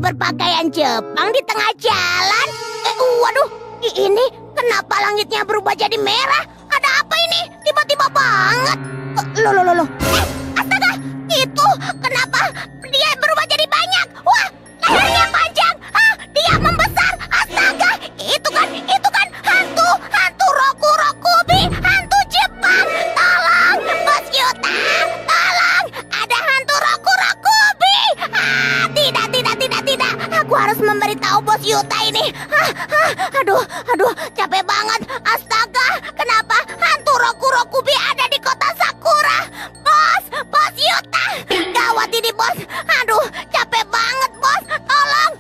Berpakaian Jepang di tengah jalan? Waduh, ini kenapa langitnya berubah jadi merah? Ada apa ini? Tiba-tiba banget. Loh. Astaga, itu kenapa dia berubah jadi banyak? Wah, lehernya panjang. Dia membesar. Astaga, itu kan hantu Rokubi, hantu Jepang. Tolong, Bos Yuta, tolong. Ada hantu Rokubi. Tidak. Aku harus memberitahu Bos Yuta ini. Aduh, capek banget. Astaga, kenapa hantu Rokubi ada di kota Sakura? Bos Yuta. Gawat ini, Bos. Aduh, capek banget, Bos. Tolong.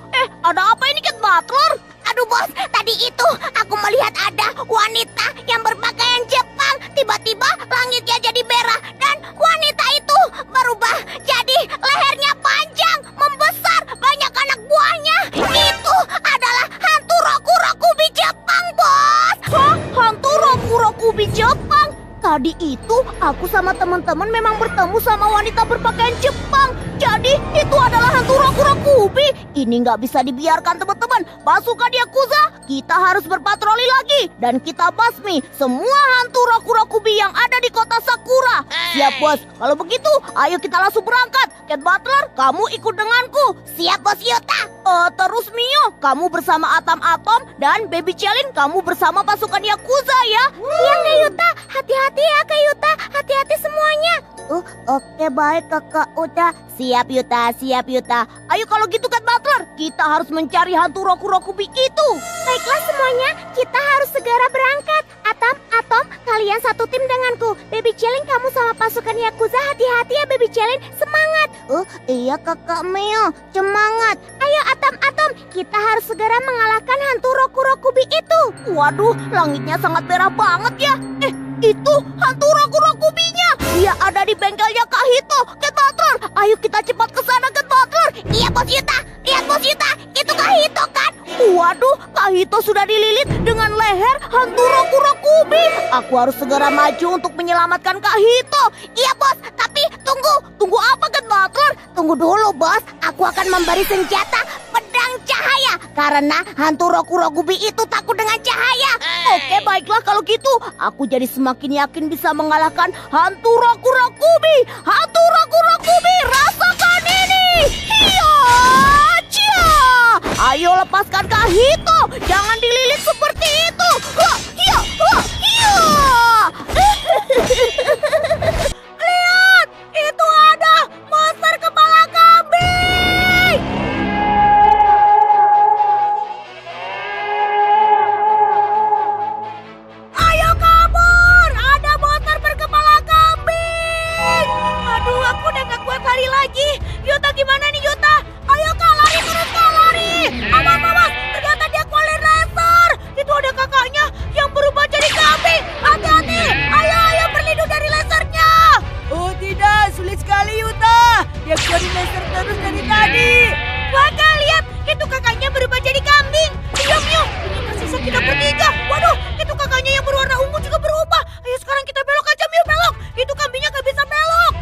Ada apa ini, Cat Butler? Aduh, Bos. Tadi itu aku melihat ada wanita yang berpakaian Jepang. Tiba-tiba langitnya jadi merah. Dan wanita itu berubah jadi lehernya panjang, membesar, banyak anak buahnya. Itu adalah hantu Rokubi Jepang, Bos. Hah? Hantu Rokubi Jepang? Tadi itu aku sama teman-teman memang bertemu sama wanita berpakaian Jepang. Jadi itu adalah hantu Rokubi. Ini nggak bisa dibiarkan, teman-teman. Pasukan Yakuza, kita harus berpatroli lagi. Dan kita basmi semua hantu Rokubi yang ada di kota Sakura. Siap, Bos. Kalau begitu, ayo kita langsung berangkat. Cat Butler, kamu ikut denganku. Siap, Bos Yuta. Terus Mio, kamu bersama Atom dan Baby Celin, kamu bersama pasukan Yakuza ya. Iya, Kak Yuta. Hati-hati ya, Kak Yuta. Hati-hati semuanya. Oke, baik, Kakak Uda. Siap, Yuta. Ayo kalau gitu, Cat Butler, kita harus mencari hantu Rokubi itu. Baiklah semuanya, kita harus segera berangkat. Atom, kalian satu tim denganku. Baby Celin, kamu sama pasukan Yakuza, hati-hati ya, Baby Celin. Semangat. Iya, Kakak Mio. Semangat. Ayo, Atom, kita harus segera mengalahkan hantu Rokubi itu. Waduh, langitnya sangat merah banget ya. Itu hantu Rokubinya. Dia ada di bengkelnya Kak Hito. Cat Butler, ayo kita cepat ke sana, Cat Butler. Iya, Bos Yuta. Lihat, Bos Yuta. Itu Kak Hito kan? Waduh, Kak Hito sudah dililit dengan leher hantu Rokubi. Aku harus segera maju untuk menyelamatkan Kak Hito. Iya, Bos. Tapi tunggu apa, Cat Butler? Tunggu dulu, Bos. Aku akan memberi senjata pedang cahaya karena hantu Rokubi itu takut dengan cahaya. Oke, baiklah kalau gitu. Aku jadi semakin yakin bisa mengalahkan hantu Rokubi. Hantu Rokubi, rasakan ini. Hiya! Ayo lepaskan Kak Hito. Jangan dililit seperti itu. Lihat, itu ada monster kepala kambing. Ayo kabur, ada monster berkepala kambing. Aduh, aku udah gak kuat lari lagi. Yuta, gimana nih Yuta? Ayo Kak, lari terus Kak, lari. Awas, ternyata dia keluarin laser. Itu ada kakaknya yang berubah jadi kambing. Hati-hati, ayo berlindung dari lasernya. Oh tidak, sulit sekali Yuta. Dia keluarin laser terus dari tadi. Wah Kak, lihat, itu kakaknya berubah jadi kambing. Diam, ini tersisa kita bertiga. Waduh, itu kakaknya yang berwarna ungu juga berubah. Ayo sekarang kita belok aja, Mio, belok. Itu kambingnya gak bisa belok.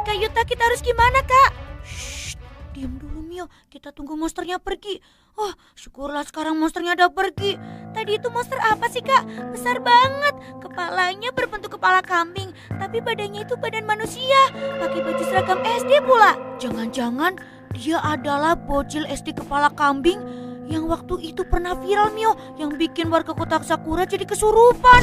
Kak Yuta, kita harus gimana, Kak? Shh, diam dulu Mio, kita tunggu monsternya pergi. Oh, syukurlah sekarang monsternya udah pergi. Tadi itu monster apa sih Kak? Besar banget. Kepalanya berbentuk kepala kambing, tapi badannya itu badan manusia. Pakai baju seragam SD pula. Jangan-jangan dia adalah bocil SD kepala kambing yang waktu itu pernah viral Mio, yang bikin warga kota Sakura jadi kesurupan.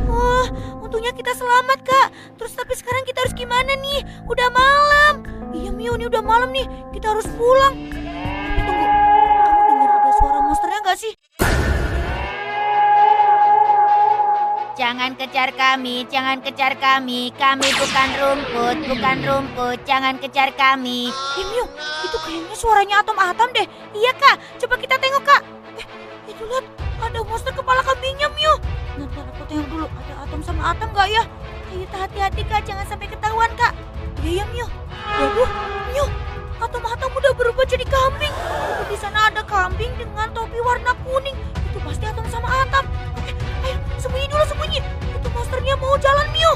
Wah, untungnya kita selamat Kak. Terus tapi sekarang kita harus gimana nih? Udah malam. Iya Mio, ini udah malam nih. Kita harus pulang. Tapi tunggu, kamu dengar ada suara monsternya gak sih? Jangan kejar kami. Kami bukan rumput, jangan kejar kami. Mio, itu kayaknya suaranya Atom deh. Iya Kak, coba kita tengok Kak. Itu lihat, ada monster kepala kambingnya Mio. Nanti aku tengok dulu, ada Atom sama Atom gak ya? Ayo hati-hati Kak, jangan sampai ketahuan Kak. Iya ya Mio. Waduh, Mio, Atom udah berubah jadi kambing. Itu di sana ada kambing dengan topi warna kuning. Itu pasti Atom sama Atom. Ayo, sembunyi dulu. Itu monsternya mau jalan Mio.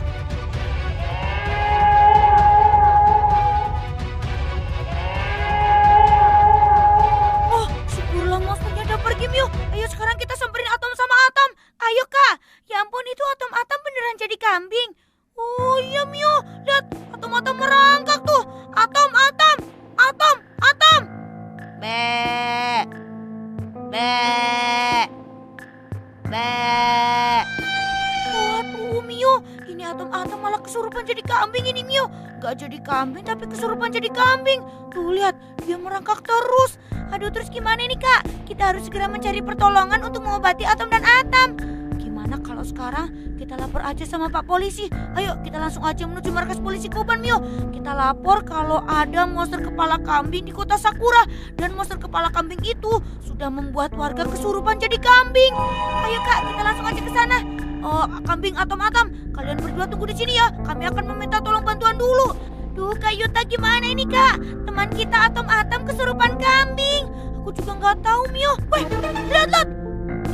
kesurupan jadi kambing ini, Mio. Gak jadi kambing tapi kesurupan jadi kambing. Tuh lihat, dia merangkak terus. Aduh, terus gimana ini, Kak? Kita harus segera mencari pertolongan untuk mengobati Atom dan Atam. Gimana kalau sekarang kita lapor aja sama Pak Polisi? Ayo, kita langsung aja menuju markas polisi Koban, Mio. Kita lapor kalau ada monster kepala kambing di kota Sakura. Dan monster kepala kambing itu sudah membuat warga kesurupan jadi kambing. Ayo, Kak, kita langsung aja ke sana. Oh, kambing Atom, kalian berdua tunggu di sini ya. Kami akan meminta tolong bantuan dulu. Duh, Kak Yuta, gimana ini, Kak? Teman kita Atom kesurupan kambing. Aku juga nggak tahu, Mio. Weh, lihat.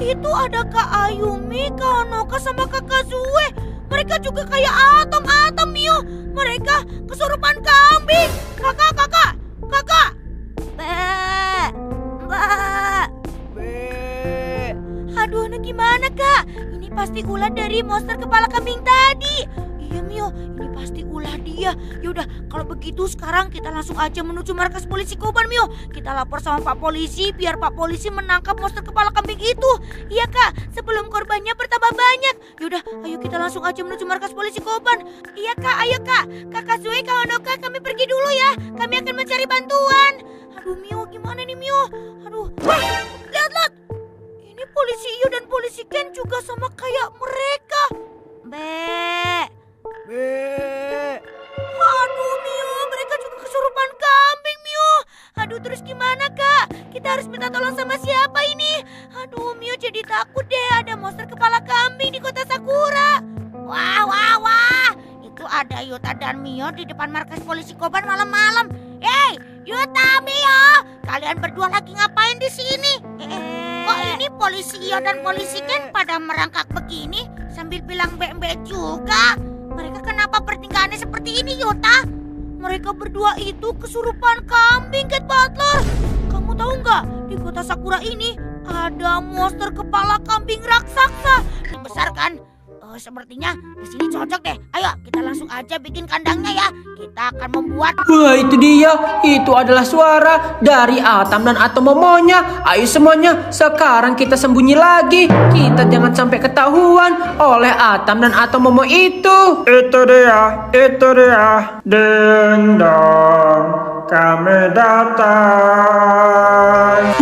Itu ada Kak Ayumi, Kak Honoka, sama Kak Kazue. Mereka juga kayak Atom, Mio. Mereka kesurupan kambing. Kakak. Mbak. Aduh, nah gimana, Kak? Ini pasti ulah dari monster kepala kambing tadi. Iya, Mio, ini pasti ulah dia. Yaudah, kalau begitu sekarang kita langsung aja menuju markas polisi Koban, Mio. Kita lapor sama Pak Polisi biar Pak Polisi menangkap monster kepala kambing itu. Iya, Kak, sebelum korbannya bertambah banyak. Yaudah, ayo kita langsung aja menuju markas polisi Koban. Iya, Kak, ayo, Kak. Kakak Zue, Kak Honoka, kami pergi dulu ya. Kami akan mencari bantuan. Aduh, Mio, gimana nih, Mio? Aduh, lihat. Ini polisi Iyo dan polisi Ken juga sama kayak mereka. Aduh, Mio, mereka juga kesurupan kambing, Mio. Aduh, terus gimana, Kak? Kita harus minta tolong sama siapa ini? Aduh, Mio jadi takut deh, ada monster kepala kambing di kota Sakura. Wah. Itu ada Yuta dan Mio di depan markas polisi Koban malam-malam. Hei, Yuta, Mio, kalian berdua lagi ngapain di sini? Kok ini polisi Iyo dan polisi Ken pada merangkak begini sambil bilang mbek-mbek juga? Mereka kenapa bertingkahnya seperti ini, Yuta? Mereka berdua itu kesurupan kambing, Cat Butler. Kamu tahu nggak, di kota Sakura ini ada monster kepala kambing raksasa. Besar kan? Sepertinya di sini cocok deh. Ayo, kita langsung aja bikin kandangnya ya. Kita akan membuat... Wah, itu dia. Itu adalah suara dari Atom dan Atom Momonya. Ayo semuanya, sekarang kita sembunyi lagi. Kita jangan sampai ketahuan oleh Atom dan Atom Momo itu. Itu dia. Ding dong, kami datang.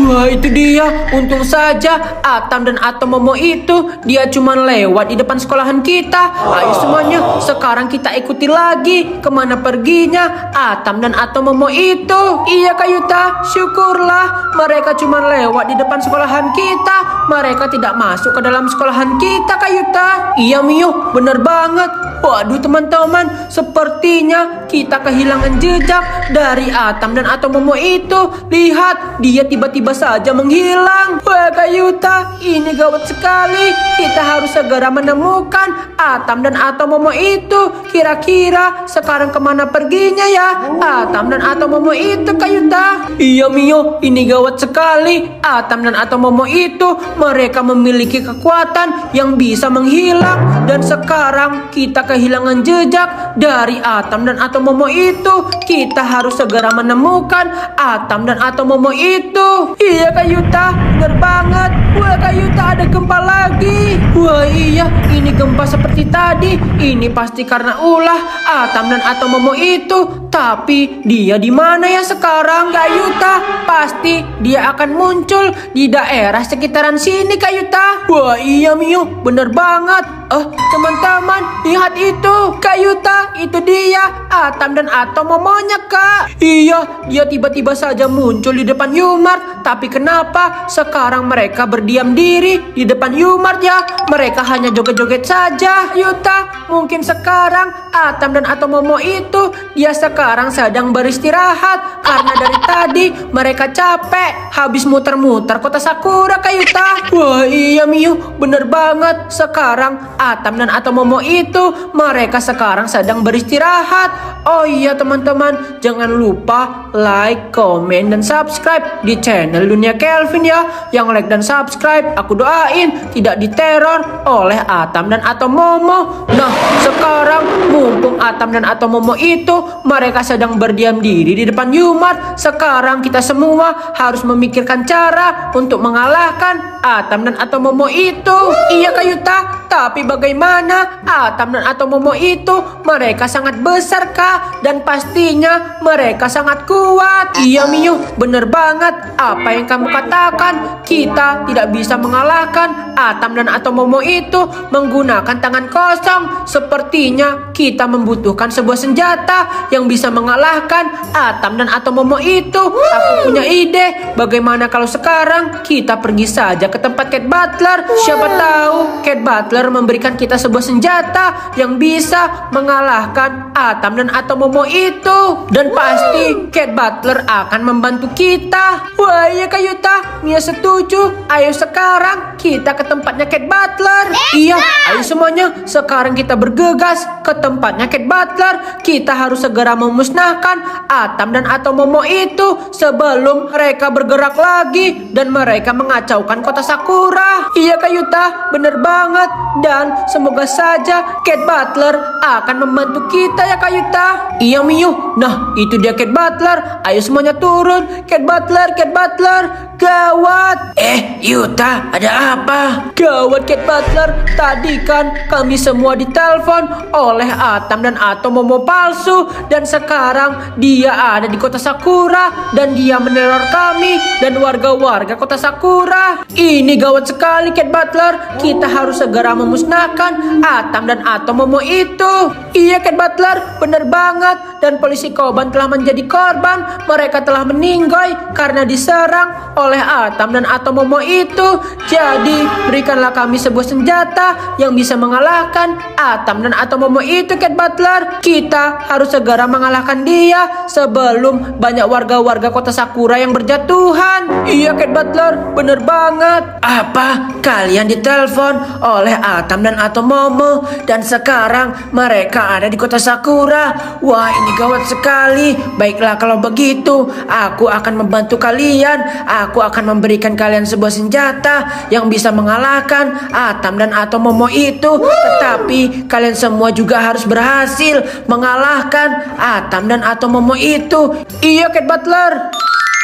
Wah, itu dia. Untung saja Atom dan Atom Momo itu dia cuma lewat di depan sekolahan kita. Ayo semuanya, sekarang kita ikuti lagi kemana perginya Atom dan Atom Momo itu. Iya, Kak Yuta, syukurlah mereka cuma lewat di depan sekolahan kita. Mereka tidak masuk ke dalam sekolahan kita, Kak Yuta. Iya, Mio, bener banget. Waduh, teman-teman, sepertinya kita kehilangan jejak dari Atom dan Atom Momo itu. Lihat, dia tiba-tiba saja menghilang. Wah, Kak Yuta, ini gawat sekali. Kita harus segera menemukan Atom dan Atom Momo itu. Kira-kira sekarang kemana perginya ya Atom dan Atom Momo itu, Kak Yuta? Iya, Mio, ini gawat sekali. Atom dan Atom Momo itu mereka memiliki kekuatan yang bisa menghilang. Dan sekarang kita kehilangan jejak dari Atom dan Atom Momo itu. Kita harus segera menemukan Atom dan Atom Momo itu. Iya, Kak Yuta, bener banget. Wah, Kak Yuta, ada gempa lagi. Wah, iya, ini gempa seperti tadi. Ini pasti karena ulah Atom dan Atom Momo itu. Tapi dia di mana ya sekarang, Kak Yuta? Pasti dia akan muncul di daerah sekitaran sini, Kak Yuta. Wah, iya, Mio, bener banget. Teman-teman, lihat itu, Kak Yuta, itu dia Atom dan Atom Momonya, Kak. Iya, dia tiba-tiba saja muncul di depan Yumart. Tapi kenapa sekarang mereka berdiam diri di depan Yumart ya? Mereka hanya joget-joget saja. Yuta, mungkin sekarang Atom dan Atom Momo itu dia sekarang sedang beristirahat karena dari tadi mereka capek habis muter-muter kota Sakura, Kak Yuta. Wah, iya, Mio, bener banget. Sekarang Atom dan Atom Momo itu mereka sekarang sedang beristirahat. Oh iya, teman-teman, jangan lupa like, komen, dan subscribe di channel Dunia Kelvin ya. Yang like dan subscribe aku doain tidak diteror oleh Atom dan Atom Momo. Nah, sekarang mumpung Atom dan Atom Momo itu mereka sedang berdiam diri di depan Yumart, sekarang kita semua harus memikirkan cara untuk mengalahkan Atom dan Atom Momo itu. Iya, Kak Yuta, Tapi bagaimana Atam dan Atom Momo itu? Mereka sangat besar, Kak. Dan pastinya mereka sangat kuat. Iya, Miu, bener banget apa yang kamu katakan. Kita tidak bisa mengalahkan Atam dan Atom Momo itu menggunakan tangan kosong. Sepertinya kita membutuhkan sebuah senjata yang bisa mengalahkan Atam dan Atom Momo itu. Aku punya ide. Bagaimana kalau sekarang kita pergi saja ke tempat Cat Butler? Siapa tahu Cat Butler memberikan kita sebuah senjata yang bisa mengalahkan Atam dan Atom Momo itu. Dan pasti Cat Butler akan membantu kita. Wah, iya Kak Yuta, Mia setuju. Ayo sekarang kita ke tempatnya Cat Butler. Iya, ayo semuanya. Sekarang kita bergegas ke tempatnya Cat Butler. Kita harus segera memusnahkan Atam dan Atom Momo itu sebelum mereka bergerak lagi dan mereka mengacaukan kota Sakura. Iya Kak Yuta, bener banget. Dan semoga saja Cat Butler akan membantu kita ya Kak Yuta. Iya Miu. Nah, itu dia Cat Butler. Ayo semuanya turun. Cat Butler, Cat Butler. Gawat. Yuta, ada apa? Gawat Cat Butler. Tadi kan kami semua ditelepon oleh Atam dan Atom Momo palsu. Dan sekarang dia ada di kota Sakura. Dan dia meneror kami dan warga-warga kota Sakura. Ini gawat sekali Cat Butler. Kita harus segera memusnahkan Atam dan Atom Momo itu. Iya Cat Butler, bener banget. Dan polisi Koban telah menjadi korban. Mereka telah meninggoy karena diserang oleh Atam dan Atom Momo itu. Jadi berikanlah kami sebuah senjata yang bisa mengalahkan Atam dan Atom Momo itu Cat Butler. Kita harus segera mengalahkan dia sebelum banyak warga-warga kota Sakura yang berjatuhan. Iya Cat Butler, bener banget. Apa? Kalian ditelepon oleh Atam dan Atom Momo dan sekarang mereka ada di kota Sakura. Wah, ini gawat sekali. Baiklah kalau begitu, aku akan membantu kalian. Aku akan memberikan kalian sebuah senjata yang bisa mengalahkan Atam dan Atom Momo itu. Tetapi kalian semua juga harus berhasil mengalahkan Atam dan Atom Momo itu. Iya Cat Butler.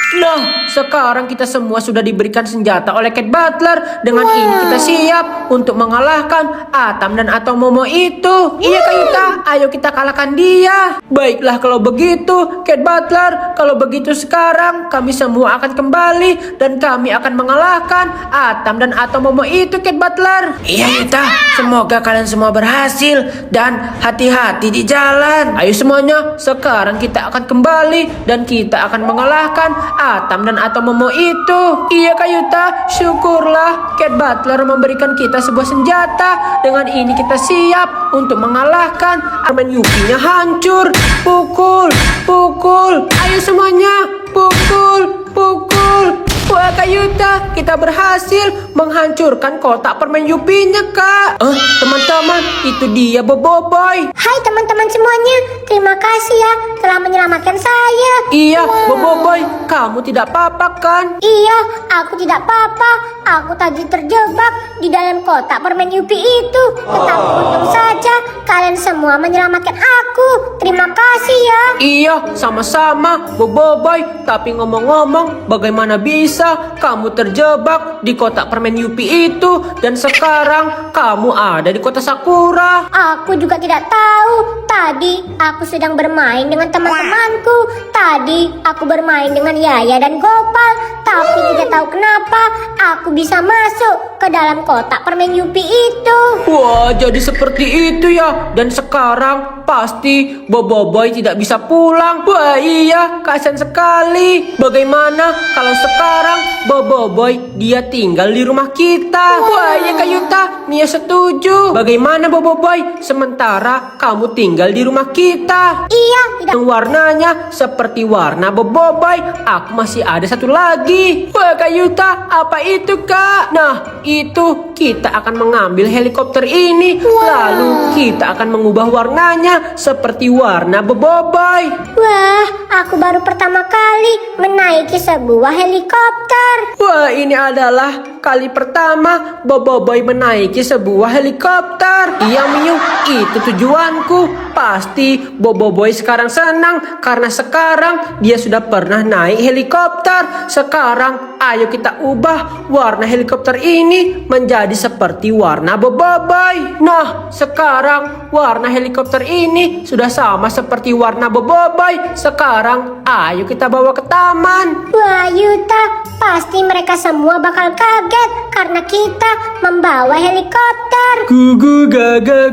Nah, sekarang kita semua sudah diberikan senjata oleh Cat Butler. Dengan ini kita siap untuk mengalahkan Atam dan Atom Momo itu. Iya Kak Yuta, ayo kita kalahkan dia. Baiklah kalau begitu Cat Butler. Kalau begitu sekarang kami semua akan kembali dan kami akan mengalahkan Atam dan Atom Momo itu Cat Butler. Iya Yuta, semoga kalian semua berhasil dan hati-hati di jalan. Ayo semuanya, sekarang kita akan kembali dan kita akan mengalahkan Atam dan Atom Momo itu. Iya Kak Yuta, syukurlah Cat Butler memberikan kita sebuah senjata. Dengan ini kita siap untuk mengalahkan permen Yuki-nya hancur. Pukul, pukul. Ayo semuanya, pukul, pukul. Wah Kak Yuta, kita berhasil menghancurkan kotak permen Yupi-nya Kak. Teman-teman, itu dia Boboiboy. Hai teman-teman semuanya, terima kasih ya telah menyelamatkan saya. Iya, Boboiboy, kamu tidak apa-apa kan? Iya, aku tidak apa-apa. Aku tadi terjebak di dalam kotak permen Yupi itu. Tetapi untung saja kalian semua menyelamatkan aku. Terima kasih ya. Iya, sama-sama Boboiboy. Tapi ngomong-ngomong, bagaimana bisa kamu terjebak di kotak permen Yupi itu dan sekarang kamu ada di kota Sakura? Aku juga tidak tahu. Tadi aku sedang bermain dengan teman-temanku. Tadi aku bermain dengan Yaya dan Gopal. Tapi tidak tahu kenapa aku bisa masuk ke dalam kotak permen Yupi itu. Wah, jadi seperti itu ya. Dan sekarang pasti Boboiboy tidak bisa pulang. Wah iya, kasihan sekali. Bagaimana kalau sekarang Boboiboy dia tinggal di rumah kita? Wah iya Kak Yuta, Mia setuju. Bagaimana Boboiboy sementara kamu tinggal di rumah kita? Iya, tidak. Yang warnanya seperti warna Boboiboy. Aku masih ada satu lagi. Wah Kak Yuta, apa itu Kak? Nah, itu kita akan mengambil helikopter ini. Lalu kita akan mengubah warnanya seperti warna Boboiboy. Wah, aku baru pertama kali menaiki sebuah helikopter. Wah, ini adalah kali pertama Boboiboy menaiki sebuah helikopter. Iya Miu, itu tujuanku. pasti Boboiboy sekarang senang karena sekarang dia sudah pernah naik helikopter. Sekarang ayo kita ubah warna helikopter ini menjadi seperti warna Boboiboy. Nah, sekarang warna helikopter ini sudah sama seperti warna Boboiboy. Sekarang ayo kita bawa ke taman. Wah Yuta, pasti mereka semua bakal kaget karena kita membawa helikopter. Gugu gaga.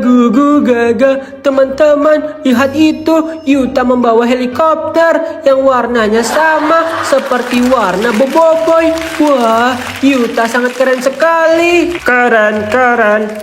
Teman-teman, lihat itu, Yuta membawa helikopter yang warnanya sama seperti warna Boboiboy. Wah, Yuta sangat keren sekali. Keren,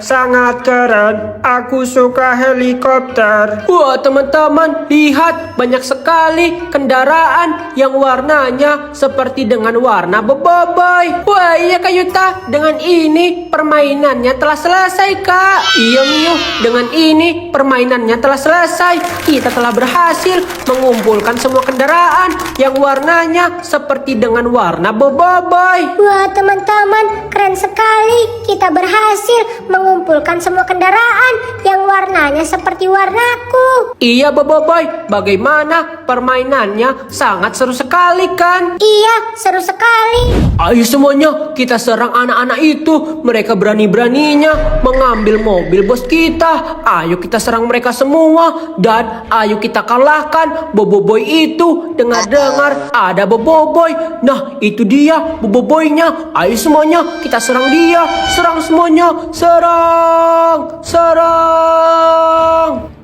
sangat keren. Aku suka helikopter. Wah, teman-teman, lihat banyak sekali kendaraan yang warnanya seperti dengan warna Boboiboy. Wah, iya Kak Yuta, dengan ini permainannya telah selesai, Kak. Iya Mio, dengan ini permainannya telah selesai. Kita telah berhasil mengumpulkan semua kendaraan yang warnanya seperti dengan warna Boboiboy. Wah teman-teman, keren sekali. Kita berhasil mengumpulkan semua kendaraan yang warnanya seperti warnaku. Iya Boboiboy, bagaimana permainannya? Sangat seru sekali kan? Iya, seru sekali. Ayo semuanya, kita serang anak-anak itu. Mereka berani-beraninya mengambil mobil bos kita. Ayo kita serang mereka semua. Dan ayo kita kalahkan Boboiboy itu. Dengar-dengar ada Boboiboy. Nah, itu dia Boboiboynya. Ayo semuanya, kita serang dia. Serang semuanya. Serang.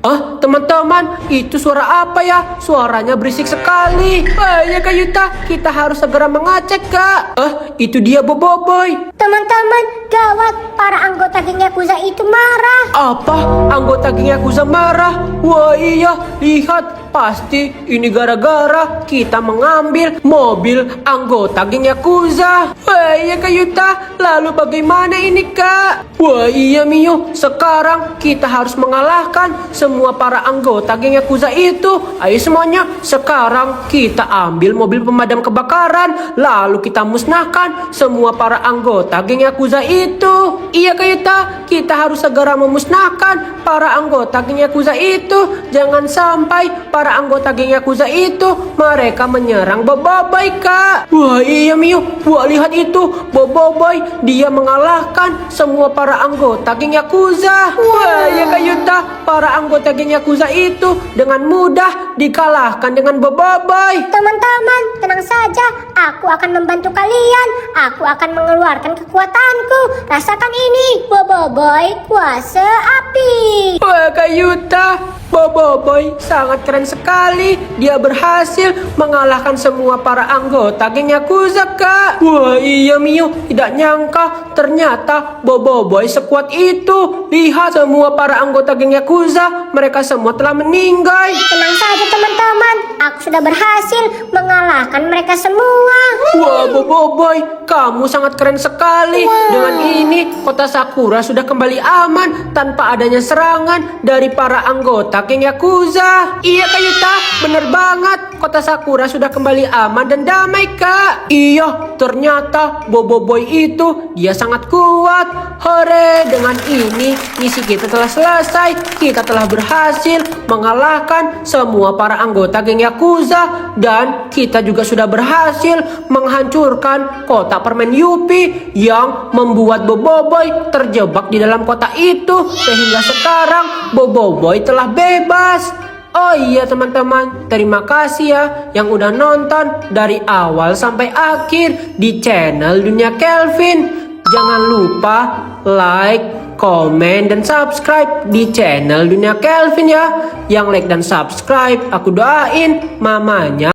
Ah, teman-teman, itu suara apa ya? Suaranya berisik sekali. Ya Kak Yuta, kita harus segera mengecek, Kak. Itu dia Boboiboy. Teman-teman, gawat. Para anggota geng Yakuza itu marah. Apa? Anggota geng Yakuza marah? Wah iya, lihat. Pasti ini gara-gara kita mengambil mobil anggota geng Yakuza. Wah iya Kak Yuta, lalu bagaimana ini Kak? Wah iya Mio, sekarang kita harus mengalahkan semua para anggota geng Yakuza itu. Ayo semuanya, sekarang kita ambil mobil pemadam kebakaran. Lalu kita musnahkan semua para anggota geng Yakuza itu. Iya Kak Yuta, kita harus segera memusnahkan para anggota geng Yakuza itu. Jangan sampai para anggota geng Yakuza itu mereka menyerang Boboiboy Kak. Wah iya Mio, wah lihat itu Boboiboy, dia mengalahkan semua para anggota geng Yakuza. Wah iya Kak Yuta, para anggota geng Yakuza itu dengan mudah dikalahkan dengan Boboiboy. Teman-teman, tenang saja. Aku akan membantu kalian. Aku akan mengeluarkan kekuatanku. Rasakan ini, Boboiboy kuasa api. Wah Kak Yuta, Boboiboy sangat keren sekali. Dia berhasil mengalahkan semua para anggota geng Yakuza Kak. Wah iya Mio, tidak nyangka ternyata Boboiboy sekuat itu. Lihat semua para anggota geng Yakuza, mereka semua telah meninggal. Tenang saja teman-teman. Aku sudah berhasil mengalahkan mereka semua. Wah Boboiboy, kamu sangat keren sekali. Dengan ini kota Sakura sudah kembali aman tanpa adanya serangan dari para anggota geng Yakuza. Iya Kak Yuta, bener banget. Kota Sakura sudah kembali aman dan damai Kak. Iya, ternyata Boboiboy itu dia sangat kuat. Hore, dengan ini misi kita telah selesai. Kita telah berhasil mengalahkan semua para anggota geng Yakuza. Dan kita juga sudah berhasil menghancurkan kota permen Yupi yang membuat Boboiboy terjebak di dalam kota itu. Sehingga sekarang Boboiboy telah bebas. Oh iya teman-teman, terima kasih ya yang udah nonton dari awal sampai akhir di channel Dunia Kelvin. Jangan lupa like, komen, dan subscribe di channel Dunia Kelvin ya. Yang like dan subscribe aku doain mamanya